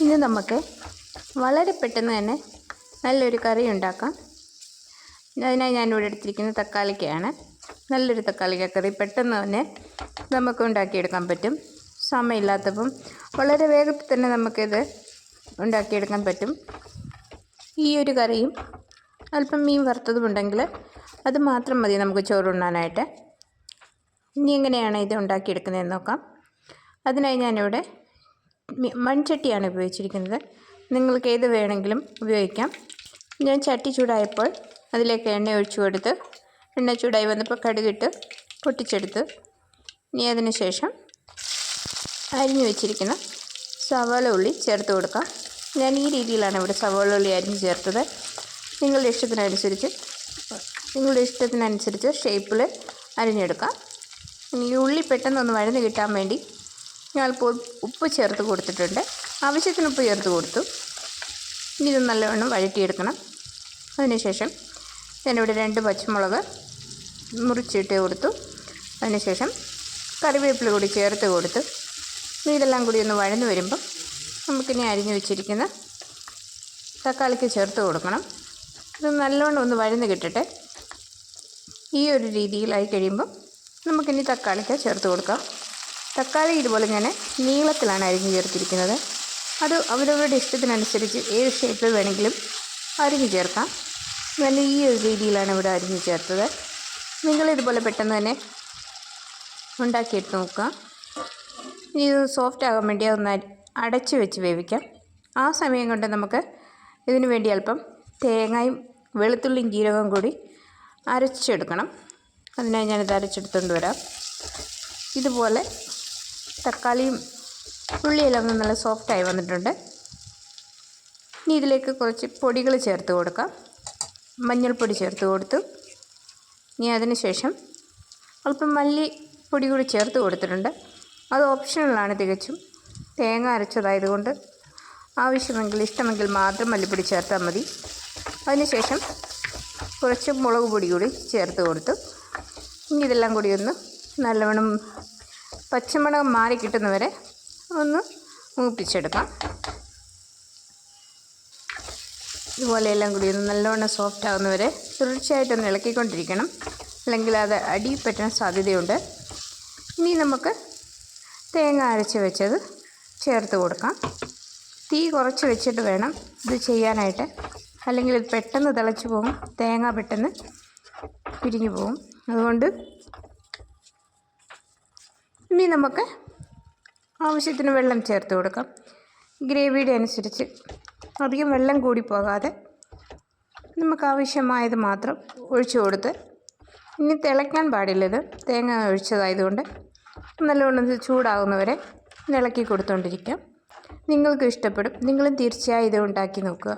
ഇന്ന് നമുക്ക് വളരെ പെട്ടെന്ന് തന്നെ നല്ലൊരു കറി ഉണ്ടാക്കാം. അതിനായി ഞാനിവിടെ എടുത്തിരിക്കുന്നത് തക്കാളിക്കയാണ്. നല്ലൊരു തക്കാളിക്ക കറി പെട്ടെന്ന് തന്നെ നമുക്ക് ഉണ്ടാക്കിയെടുക്കാൻ പറ്റും. സമയമില്ലാത്തപ്പം വളരെ വേഗത്തിൽ തന്നെ നമുക്കിത് ഉണ്ടാക്കിയെടുക്കാൻ പറ്റും. ഈ ഒരു കറിയും അല്പം മീൻ വറുത്തതും ഉണ്ടെങ്കിൽ അത് മാത്രം മതി നമുക്ക് ചോറുണ്ണാനായിട്ട്. ഇനി എങ്ങനെയാണ് ഇത് ഉണ്ടാക്കിയെടുക്കുന്നതെന്ന് നോക്കാം. അതിനായി ഞാനിവിടെ മൺചട്ടിയാണ് ഉപയോഗിച്ചിരിക്കുന്നത്. നിങ്ങൾക്ക് ഏത് വേണമെങ്കിലും ഉപയോഗിക്കാം. ഞാൻ ചട്ടി ചൂടായപ്പോൾ അതിലേക്ക് എണ്ണ ഒഴിച്ചു കൊടുത്ത് എണ്ണ ചൂടായി വന്നപ്പോൾ കടുകിട്ട് പൊട്ടിച്ചെടുത്ത് ഇനി അതിന് ശേഷം അരിഞ്ഞു വെച്ചിരിക്കുന്ന സവാള ഉള്ളി ചേർത്ത് കൊടുക്കാം. ഞാൻ ഈ രീതിയിലാണ് ഇവിടെ സവാള ഉള്ളി അരിഞ്ഞ് ചേർത്തത്. നിങ്ങളുടെ ഇഷ്ടത്തിനനുസരിച്ച് ഷേപ്പിൽ അരിഞ്ഞെടുക്കാം. ഈ ഉള്ളി പെട്ടെന്നൊന്ന് വഴന്ന് കിട്ടാൻ വേണ്ടി ഞാനിപ്പോൾ ഉപ്പ് ചേർത്ത് കൊടുത്തിട്ടുണ്ട്. ആവശ്യത്തിന് ഉപ്പ് ചേർത്ത് കൊടുത്തു. ഇനി ഇത് നല്ലവണ്ണം വഴറ്റിയെടുക്കണം. അതിനുശേഷം ഞാനിവിടെ 2 പച്ചമുളക് മുറിച്ചിട്ട് കൊടുത്തു. അതിനുശേഷം കറിവേപ്പില കൂടി ചേർത്ത് കൊടുത്തു. ഇതെല്ലാം കൂടി ഒന്ന് വഴന്ന് വരുമ്പം നമുക്കിനി അരിഞ്ഞു വെച്ചിരിക്കുന്ന തക്കാളിക്ക് ചേർത്ത് കൊടുക്കണം. ഇത് നല്ലവണ്ണം ഒന്ന് വഴന്ന് കിട്ടട്ടെ. ഈ ഒരു രീതിയിലായി കഴിയുമ്പം നമുക്കിനി തക്കാളിക്ക് ചേർത്ത് കൊടുക്കാം. തക്കാളി ഇതുപോലെ ഞാൻ നീളത്തിലാണ് അരിഞ്ഞ് ചേർത്തിരിക്കുന്നത്. അത് അവരവരുടെ ഇഷ്ടത്തിനനുസരിച്ച് ഏത് ഷേപ്പിൽ വേണമെങ്കിലും അരിഞ്ഞ് ചേർക്കാം. ഞാൻ ഈ ഒരു രീതിയിലാണ് ഇവിടെ അരിഞ്ഞ് ചേർത്തത്. നിങ്ങളിതുപോലെ പെട്ടെന്ന് തന്നെ ഉണ്ടാക്കിയെടുത്ത് നോക്കുക. ഇനി ഇത് സോഫ്റ്റ് ആകാൻ വേണ്ടി ഒന്ന് അടച്ച് വെച്ച് വേവിക്കാം. ആ സമയം കൊണ്ട് നമുക്ക് ഇതിനു വേണ്ടി അല്പം തേങ്ങയും വെളുത്തുള്ളിയും ജീരകവും കൂടി അരച്ചെടുക്കണം. അതിനായി ഞാനിത് അരച്ചെടുത്തുകൊണ്ട് വരാം. ഇതുപോലെ തക്കാളിയും ഉള്ളിയെല്ലാം ഒന്ന് നല്ല സോഫ്റ്റായി വന്നിട്ടുണ്ട്. ഇനി ഇതിലേക്ക് കുറച്ച് പൊടികൾ ചേർത്ത് കൊടുക്കാം. മഞ്ഞൾപ്പൊടി ചേർത്ത് കൊടുത്തു. ഇനി അതിന് ശേഷം അല്പം മല്ലിപ്പൊടി കൂടി ചേർത്ത് കൊടുത്തിട്ടുണ്ട്. അത് ഓപ്ഷണലാണ് തികച്ചും. തേങ്ങ അരച്ചതായതുകൊണ്ട് ആവശ്യമെങ്കിൽ ഇഷ്ടമെങ്കിൽ മാത്രം മല്ലിപ്പൊടി ചേർത്താൽ മതി. അതിനുശേഷം കുറച്ച് മുളക് പൊടി കൂടി ചേർത്ത് കൊടുത്തു. ഇനി ഇതെല്ലാം കൂടി ഒന്ന് നല്ലവണ്ണം പച്ചമണം മാറി കിട്ടുന്നവരെ ഒന്ന് മൂപ്പിച്ചെടുക്കാം. ഇതുപോലെ എല്ലാം കൂടി ഒന്ന് നല്ലവണ്ണം സോഫ്റ്റ് ആകുന്നവരെ തുടർച്ചയായിട്ടൊന്ന് ഇളക്കിക്കൊണ്ടിരിക്കണം. അല്ലെങ്കിൽ അത് അടി പറ്റാൻ സാധ്യതയുണ്ട്. ഇനി നമുക്ക് തേങ്ങ അരച്ച് വെച്ചത് ചേർത്ത് കൊടുക്കാം. തീ കുറച്ച് വെച്ചിട്ട് വേണം ഇത് ചെയ്യാനായിട്ട്. അല്ലെങ്കിൽ ഇത് പെട്ടെന്ന് തിളച്ച് പോകും. തേങ്ങ പെട്ടെന്ന് പിരിഞ്ഞു പോകും. അതുകൊണ്ട് ഇനി നമുക്ക് ആവശ്യത്തിന് വെള്ളം ചേർത്ത് കൊടുക്കാം. ഗ്രേവിയുടെ അനുസരിച്ച് അധികം വെള്ളം കൂടി പോകാതെ നമുക്ക് ആവശ്യമായത് മാത്രം ഒഴിച്ചു കൊടുത്ത് ഇനി തിളയ്ക്കാൻ പാടില്ലത്. തേങ്ങ ഒഴിച്ചതായതുകൊണ്ട് നല്ലവണ്ണം ചൂടാകുന്നവരെ ഇളക്കി കൊടുത്തുകൊണ്ടിരിക്കാം. നിങ്ങൾക്ക് ഇഷ്ടപ്പെടും. നിങ്ങളും തീർച്ചയായും ഇത് ഉണ്ടാക്കി നോക്കുക.